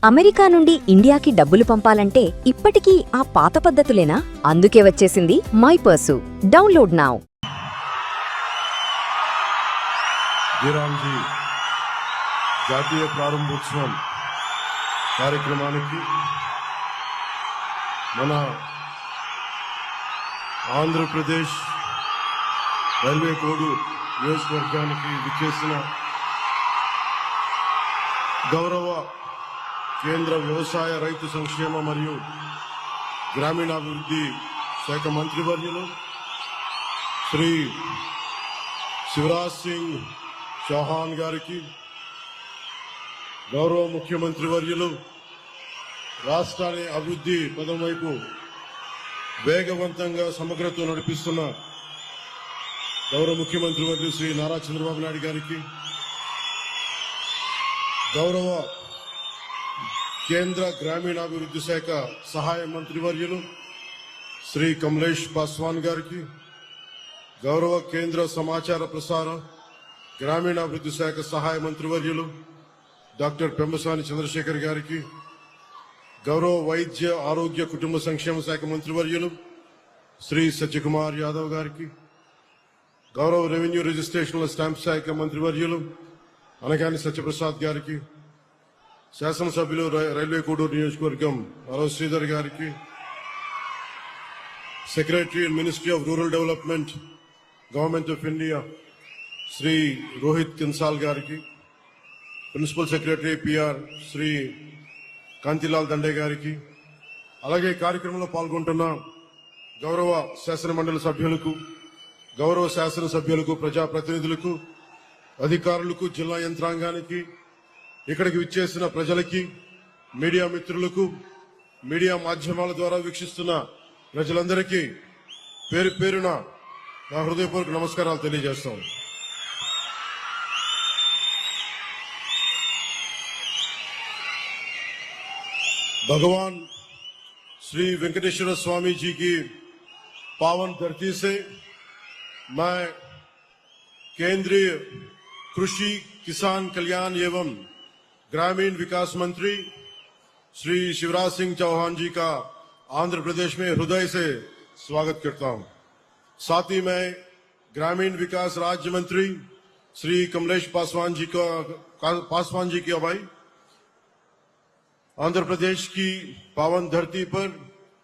America నుండి ఇండియాకి డబ్బులు పంపాలంటే ఇప్పటికీ ఆ పాత పద్ధతులేనా? అందుకే వచ్చేసింది my purse. Download now. Jayaramji జాతీయ ప్రారంభోత్సవం కార్యక్రమానికి మన ఆంధ్రప్రదేశ్ రైల్వే కోడు నియోజకవర్గానికి విచ్చేసిన గౌరవ కేంద్ర వ్యవసాయ రైతు సంక్షేమ మరియు గ్రామీణాభివృద్ధి శాఖ మంత్రివర్యులు శ్రీ శివరాజ్ సింగ్ చౌహాన్ గారికి, గౌరవ ముఖ్యమంత్రి వర్యులు రాష్ట్రాన్ని అభివృద్ధి పదం వైపు వేగవంతంగా సమగ్రతో నడిపిస్తున్న గౌరవ ముఖ్యమంత్రి వర్యులు శ్రీ నారా చంద్రబాబు నాయుడు గారికి, గౌరవ కేంద్ర గ్రామీణాభివృద్ధి శాఖ సహాయ మంత్రివర్యులు శ్రీ కమలేష్ పాస్వాన్ గారికి, గౌరవ కేంద్ర సమాచార ప్రసార గ్రామీణాభివృద్ధి శాఖ సహాయ మంత్రివర్యులు డాక్టర్ పెంబసాని చంద్రశేఖర్ గారికి, గౌరవ వైద్య ఆరోగ్య కుటుంబ సంక్షేమ శాఖ మంత్రివర్యులు శ్రీ సత్యకుమార్ యాదవ్ గారికి, గౌరవ రెవెన్యూ రిజిస్ట్రేషన్ల స్టాంప్ శాఖ మంత్రివర్యులు అనగాని సత్యప్రసాద్ గారికి, శాసనసభ్యులు రైల్వే కోడూరు నియోజకవర్గం అరవ శ్రీధర్ గారికి, secretary ministry of rural development government of India Shri Rohit Kinsal గారికి, principal secretary PR Shri Kantilal Dande గారికి, అలాగే కార్యక్రమంలో పాల్గొంటున్న గౌరవ శాసన మండలి సభ్యులకు, గౌరవ శాసనసభ్యులకు, ప్రజాప్రతినిధులకు, అధికారులకు, జిల్లా యంత్రాంగానికి, ఇక్కడికి విచ్చేసిన ప్రజలకి, మీడియా మిత్రులకు, మీడియా మాధ్యమాల ద్వారా వీక్షిస్తున్న ప్రజలందరికీ పేరు పేరున నా హృదయపూర్వక నమస్కారాలు తెలియజేస్తాం. भगवान श्री वेंकटेश्वर स्वामी जी की पावन धरती से मैं केंद्रीय कृषि किसान कल्याण एवं ग्रामीण विकास मंत्री श्री शिवराज सिंह चौहान जी का आंध्र प्रदेश में हृदय से स्वागत करता हूं. साथ ही मैं ग्रामीण विकास राज्य मंत्री श्री कमलेश पासवान जी की अगुवाई आंध्र प्रदेश की पावन धरती पर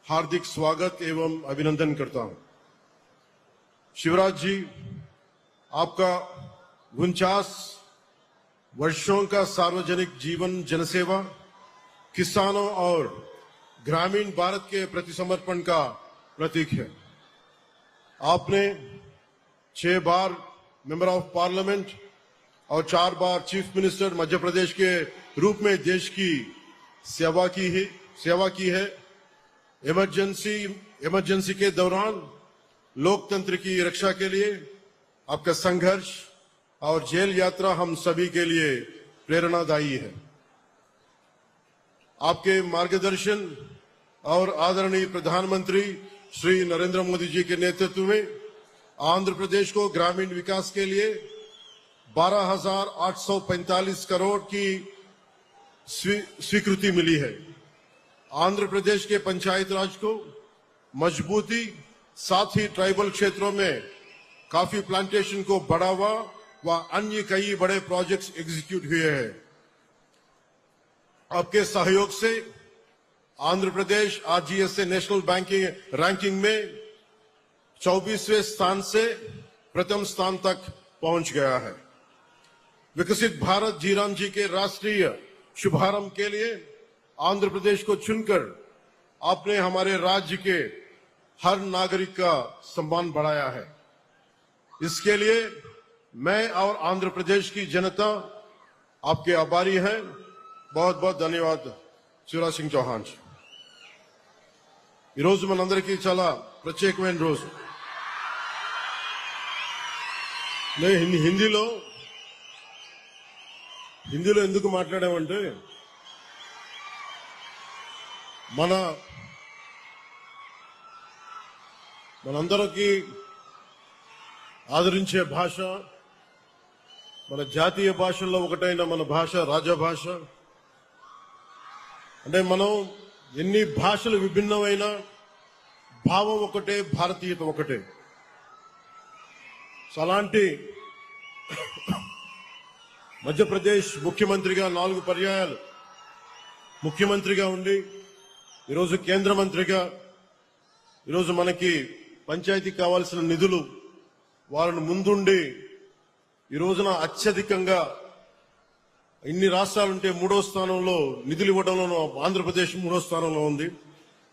हार्दिक स्वागत एवं अभिनंदन करता हूं. शिवराज जी, आपका 49 वर्षों का सार्वजनिक जीवन जनसेवा, किसानों और ग्रामीण भारत के प्रति समर्पण का प्रतीक है. आपने 6 बार मेंबर ऑफ पार्लियामेंट और 4 बार चीफ मिनिस्टर मध्य प्रदेश के रूप में देश की सेवा की है. इमरजेंसी के दौरान लोकतंत्र की रक्षा के लिए आपका संघर्ष और जेल यात्रा हम सभी के लिए प्रेरणादायी है. आपके मार्गदर्शन और आदरणीय प्रधानमंत्री श्री नरेंद्र मोदी जी के नेतृत्व में आंध्र प्रदेश को ग्रामीण विकास के लिए 12,845 करोड़ की स्वीकृति मिली है. आंध्र प्रदेश के पंचायत राज को मजबूती, साथ ही ट्राइबल क्षेत्रों में काफी प्लांटेशन को बढ़ावा व अन्य कई बड़े प्रोजेक्ट्स एग्जीक्यूट हुए हैं. आपके सहयोग से Andhra Pradesh आरजीएसए national banking ranking में 24वें स्थान से प्रथम स्थान तक पहुंच गया है. विकसित भारत जीराम जी के राष्ट्रीय शुभारंभ के लिए आंध्र प्रदेश को चुनकर आपने हमारे राज्य के हर नागरिक का सम्मान बढ़ाया है. इसके लिए मैं और आंध्र प्रदेश की जनता आपके आभारी हैं. बहुत बहुत धन्यवाद शिवराज सिंह चौहान जी. ఈ రోజు మనందరికీ చాలా ప్రత్యేకమైన రోజు. నేను హిందీలో ఎందుకు మాట్లాడామంటే, మనందరికీ ఆదరించే భాష, మన జాతీయ భాషల్లో ఒకటైన మన భాష రాజభాష. అంటే మనం ఎన్ని భాషలు విభిన్నమైన భావం ఒకటే, భారతీయత ఒకటే. సో అలాంటి మధ్యప్రదేశ్ ముఖ్యమంత్రిగా 4 పర్యాయాలు ముఖ్యమంత్రిగా ఉండి ఈరోజు కేంద్ర మంత్రిగా ఈరోజు మనకి పంచాయతీకి కావాల్సిన నిధులు వాళ్ళను ముందుండి ఈ రోజున అత్యధికంగా ఇన్ని రాష్ట్రాలుంటే 3వ స్థానంలో నిధులు ఇవ్వడంలో ఆంధ్రప్రదేశ్ 3వ స్థానంలో ఉంది.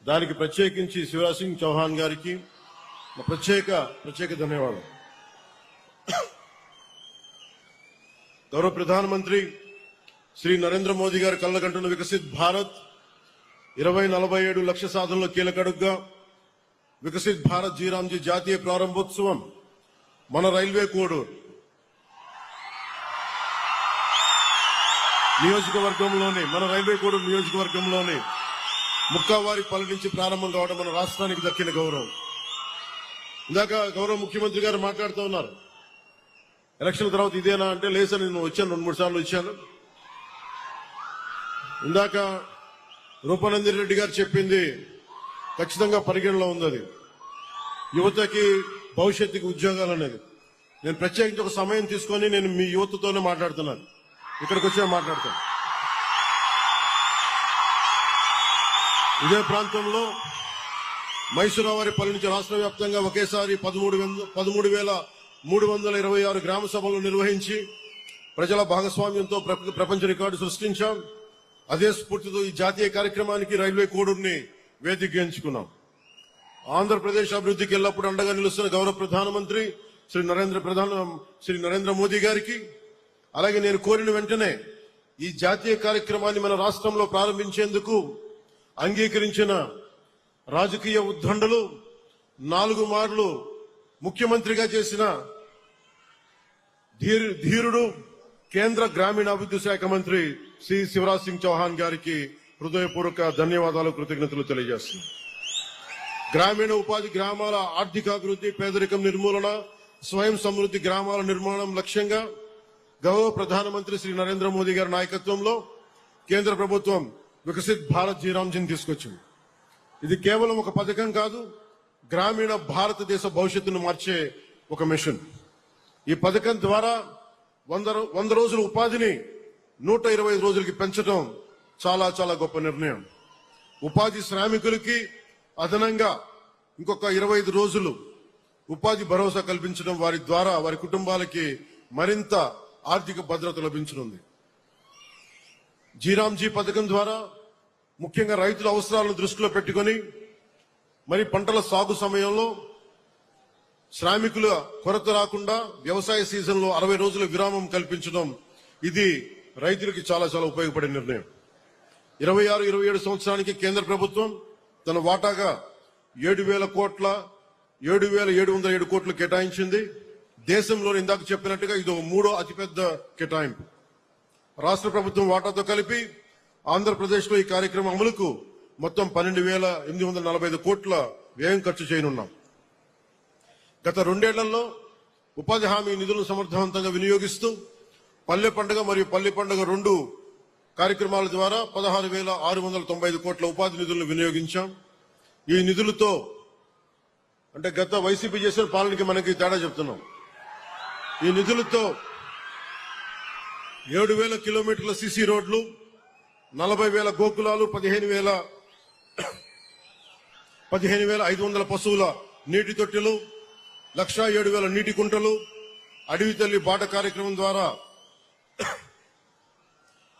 దానికి ప్రత్యేకించి శివరాజ్ సింగ్ చౌహాన్ గారికి ప్రత్యేక ధన్యవాదాలు. గౌరవ ప్రధానమంత్రి శ్రీ నరేంద్ర మోదీ గారి కళ్ళగంటున్న వికసిత్ భారత్ 2047 లక్ష్య సాధనలో కీలక అడుగుగా వికసిత్ భారత్ జీరాంజీ జాతీయ ప్రారంభోత్సవం మన రైల్వే కోడూరు నియోజకవర్గంలోని ముక్కావారిపల్లి నుంచి ప్రారంభం కావడం మన రాష్ట్రానికి దక్కిన గౌరవం. ఇందాక గౌరవ ముఖ్యమంత్రి గారు మాట్లాడుతూ ఉన్నారు, ఎలక్షన్ తర్వాత ఇదేనా అంటే లేదు, నేను వచ్చాను 2-3 సార్లు వచ్చాను. ఇందాక రూపానందన్ రెడ్డి గారు చెప్పింది ఖచ్చితంగా పరిగణలో ఉంది. అది యువతకి భవిష్యత్తుకి ఉద్యోగాలు అనేది. నేను ప్రత్యేకించి ఒక సమయం తీసుకొని నేను మీ యువతతోనే మాట్లాడుతున్నాను, ఇక్కడికి వచ్చే మాట్లాడతాను. ఇదే ప్రాంతంలో మైసూరావారిపల్లి నుంచి రాష్ట్ర వ్యాప్తంగా ఒకేసారి 13,326 గ్రామ సభలు నిర్వహించి ప్రజల భాగస్వామ్యంతో ప్రపంచ రికార్డు సృష్టించాం. అదే స్ఫూర్తితో ఈ జాతీయ కార్యక్రమానికి రైల్వే కోడూరుని వేదిక ఎంచుకున్నాం. ఆంధ్రప్రదేశ్ అభివృద్ధికి ఎల్లప్పుడూ అండగా నిలుస్తున్న గౌరవ ప్రధానమంత్రి శ్రీ నరేంద్ర మోదీ గారికి, అలాగే నేను కోరిన వెంటనే ఈ జాతీయ కార్యక్రమాన్ని మన రాష్ట్రంలో ప్రారంభించేందుకు అంగీకరించిన రాజకీయ ఉద్దండలు 4 మార్లు ముఖ్యమంత్రిగా చేసిన ధీరుడు కేంద్ర గ్రామీణాభివృద్ధి శాఖ మంత్రి శ్రీ శివరాజ్ సింగ్ చౌహాన్ గారికి హృదయపూర్వక ధన్యవాదాలు, కృతజ్ఞతలు తెలియజేస్తున్నాను. గ్రామీణ ఉపాధి, గ్రామాల ఆర్థికాభివృద్ధి, పేదరికం నిర్మూలన, స్వయం సమృద్ధి గ్రామాల నిర్మాణం లక్ష్యంగా గౌరవ ప్రధానమంత్రి శ్రీ నరేంద్ర మోదీ గారి నాయకత్వంలో కేంద్ర ప్రభుత్వం వికసిత్ భారత్ జీరాంజీని తీసుకొచ్చింది. ఇది కేవలం ఒక పథకం కాదు, గ్రామీణ భారతదేశ భవిష్యత్తును మార్చే ఒక మిషన్. ఈ పథకం ద్వారా 100 రోజుల ఉపాధిని 125 రోజులకి పెంచడం చాలా చాలా గొప్ప నిర్ణయం. ఉపాధి శ్రామికులకి అదనంగా ఇంకొక 25 రోజులు ఉపాధి భరోసా కల్పించడం వారి ద్వారా వారి కుటుంబాలకి మరింత ఆర్థిక భద్రత లభించనుంది. జీరాంజీ పథకం ద్వారా ముఖ్యంగా రైతుల అవసరాలను దృష్టిలో పెట్టుకొని మరి పంటల సాగు సమయంలో శ్రామికుల కొరత రాకుండా వ్యవసాయ సీజన్లో 60 రోజుల విరామం కల్పించడం, ఇది రైతులకి చాలా చాలా ఉపయోగపడే నిర్ణయం. 26-27 సంవత్సరానికి కేంద్ర ప్రభుత్వం తన వాటాగా 7,707 కోట్లు కేటాయించింది. దేశంలో ఇందాక చెప్పినట్టుగా ఇది 3వ అతిపెద్ద కేటాయింపు. రాష్ట్ర ప్రభుత్వం వాటాతో కలిపి ఆంధ్రప్రదేశ్ లో ఈ కార్యక్రమం అమలుకు మొత్తం 12,845 కోట్ల వ్యయం ఖర్చు చేయనున్నాం. గత 2 ఏళ్లలో ఉపాధి హామీ నిధులను సమర్థవంతంగా వినియోగిస్తూ పల్లె పండుగ మరియు పల్లె పండుగ 2 కార్యక్రమాల ద్వారా 16,695 కోట్ల ఉపాధి నిధులను వినియోగించాం. ఈ నిధులతో అంటే గత వైసీపీ చేసిన పాలనకి మనకి తేడా చెప్తున్నాం. ఈ నిధులతో 7,000 కిలోమీటర్ల సిసి రోడ్లు, 40,000 గోకులాలు, 15,500 పశువుల నీటి తొట్టెలు, 1,07,000 నీటి కుంటలు, అడవి తల్లి బాట కార్యక్రమం ద్వారా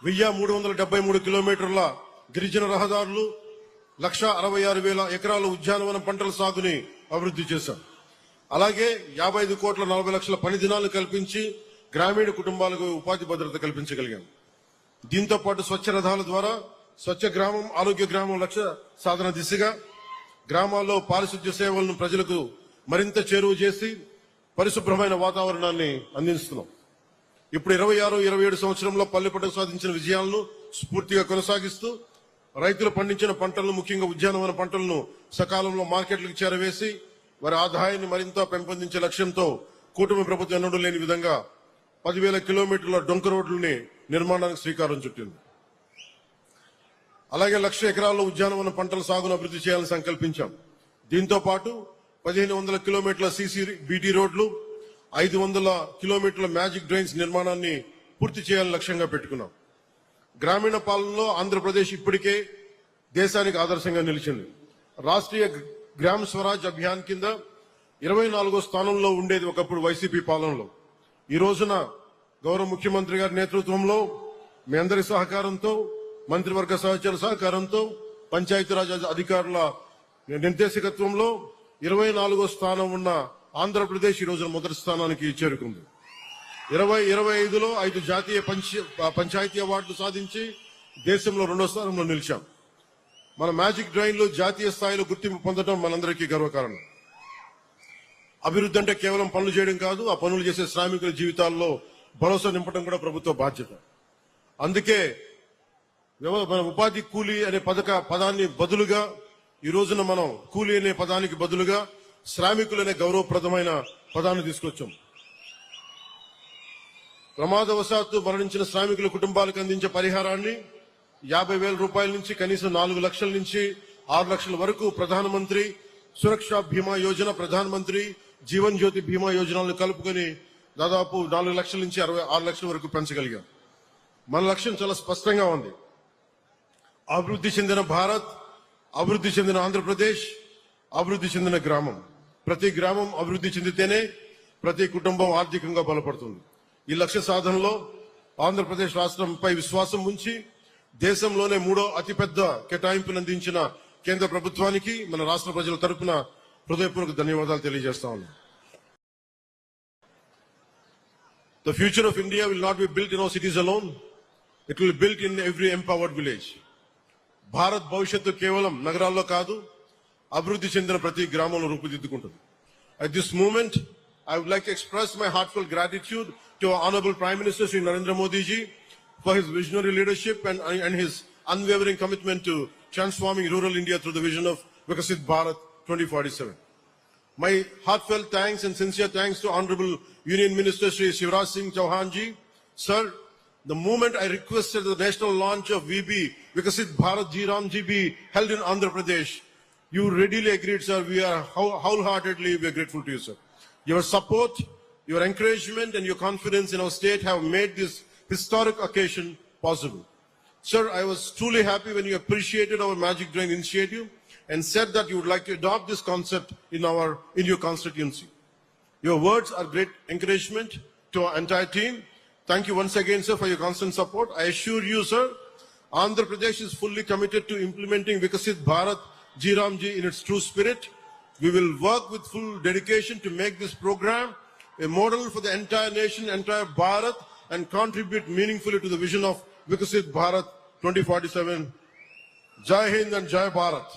1,373 కిలోమీటర్ల గిరిజన రహదారులు, 1,66,000 ఎకరాల ఉద్యానవన పంటల సాగుని అభివృద్ధి చేశాం. అలాగే 55 కోట్ల 40 లక్షల పని దినాలు కల్పించి గ్రామీణ కుటుంబాలకు ఉపాధి భద్రత కల్పించగలిగాం. దీంతో పాటు స్వచ్ఛ రథాల ద్వారా స్వచ్ఛ గ్రామం, ఆరోగ్య గ్రామం లక్ష్య సాధన దిశగా గ్రామాల్లో పారిశుద్ధ్య సేవలను ప్రజలకు మరింత చేరువ చేసి పరిశుభ్రమైన వాతావరణాన్ని అందిస్తున్నాం. ఇప్పుడు 26-27 సంవత్సరంలో పల్లె పండుగ సాధించిన విజయాలను స్ఫూర్తిగా కొనసాగిస్తూ రైతులు పండించిన పంటలను, ముఖ్యంగా ఉద్యానవన పంటలను సకాలంలో మార్కెట్లకు చేరవేసి వారి ఆదాయాన్ని మరింత పెంపొందించే లక్ష్యంతో కూటమి ప్రభుత్వం ఎన్నడూ లేని విధంగా 10,000 కిలోమీటర్ల డొంక రోడ్లని నిర్మాణానికి శ్రీకారం చుట్టింది. అలాగే 1,00,000 ఎకరాల్లో ఉద్యానవన పంటల సాగును అభివృద్ధి చేయాలని సంకల్పించాం. దీంతో పాటు 1,500 కిలోమీటర్ల సీసీ బీటీ రోడ్లు, 500 కిలోమీటర్ల మ్యాజిక్ డ్రైన్స్ నిర్మాణాన్ని పూర్తి చేయాలని లక్ష్యంగా పెట్టుకున్నాం. గ్రామీణ పాలనలో ఆంధ్రప్రదేశ్ ఇప్పటికే దేశానికి ఆదర్శంగా నిలిచింది. రాష్ట్రీయ గ్రామ స్వరాజ్ అభియాన్ కింద 24వ స్థానంలో ఉండేది ఒకప్పుడు వైసీపీ పాలనలో. ఈ రోజున గౌరవ ముఖ్యమంత్రి గారి నేతృత్వంలో, మీ అందరి సహకారంతో, మంత్రివర్గ సహచర సహకారంతో, పంచాయతీరాజ్ అధికారుల నిర్దేశకత్వంలో 24వ స్థానం ఉన్న ఆంధ్రప్రదేశ్ ఈ రోజున మొదటి స్థానానికి చేరుకుంది. 2025లో 5 జాతీయ పంచాయతీ అవార్డులు సాధించి దేశంలో 2వ స్థానంలో నిలిచాం. మన మ్యాజిక్ డ్రైన్లు జాతీయ స్థాయిలో గుర్తింపు పొందడం మనందరికీ గర్వకారణం. అభివృద్ధి అంటే కేవలం పనులు చేయడం కాదు, ఆ పనులు చేసే శ్రామికుల జీవితాల్లో భరోసా నింపడం కూడా ప్రభుత్వ బాధ్యత. అందుకే మన ఉపాధి కూలీ అనే పదాన్ని బదులుగా ఈ రోజున మనం కూలీ అనే పదానికి బదులుగా శ్రామికులు అనే గౌరవప్రదమైన పదాన్ని తీసుకొచ్చాం. ప్రమాదవశాత్తు మరణించిన శ్రామికుల కుటుంబాలకు అందించే పరిహారాన్ని 50,000 రూపాయల నుంచి కనీసం 4 లక్షల నుంచి 6 లక్షల వరకు ప్రధానమంత్రి సురక్షా బీమా యోజన, ప్రధానమంత్రి జీవన్ జ్యోతి బీమా యోజనలను కలుపుకొని దాదాపు 4 లక్షల నుంచి 6 లక్షల వరకు పెంచగలిగాం. మన లక్ష్యం చాలా స్పష్టంగా ఉంది. అభివృద్ధి చెందిన భారత్, అభివృద్ధి చెందిన ఆంధ్రప్రదేశ్, అభివృద్ధి చెందిన గ్రామం. ప్రతి గ్రామం అభివృద్ధి చెందితేనే ప్రతి కుటుంబం ఆర్థికంగా బలపడుతుంది. ఈ లక్ష్య సాధనలో ఆంధ్రప్రదేశ్ రాష్ట్రంపై విశ్వాసం ఉంచి దేశంలోనే 3వ అతిపెద్ద కేటాయింపును అందించిన కేంద్ర ప్రభుత్వానికి మన రాష్ట్ర ప్రజల తరపున హృదయపూర్వక ధన్యవాదాలు తెలియజేస్తా ఉన్నాను. The future of India will not be built in our cities alone. It will be built in every empowered village. Bharat భవిష్యత్తు కేవలం నగరాల్లో కాదు, అభివృద్ధి చెందిన ప్రతి గ్రామంలో రూపుదిద్దుకుంటుంది. At this moment, I would like to express my heartfelt gratitude to our Honorable Prime Minister Shri Narendra Modi ji for his visionary leadership and his unwavering commitment to transforming rural India through the vision of Vikasit Bharat 2047. My heartfelt thanks and sincere thanks to Honorable Union Minister Shri Shivraj Singh Chauhan ji. Sir, the moment I requested the national launch of VB, Vikasit Bharat Ji Ram Ji be held in Andhra Pradesh, you readily agreed, sir. We are wholeheartedly grateful to you, sir. Your support, your encouragement and your confidence in our state have made this historic occasion possible. Sir, I was truly happy when you appreciated our Magic Drain initiative and said that you would like to adopt this concept in your constituency. Your words are great encouragement to our entire team. Thank you once again, sir, for your constant support. I assure you, sir, Andhra Pradesh is fully committed to implementing Vikasit Bharat Ji Ram Ji in its true spirit. We will work with full dedication to make this program a model for the entire nation, entire Bharat, and contribute meaningfully to the vision of Vikasit Bharat 2047. Jai Hind and Jai Bharat.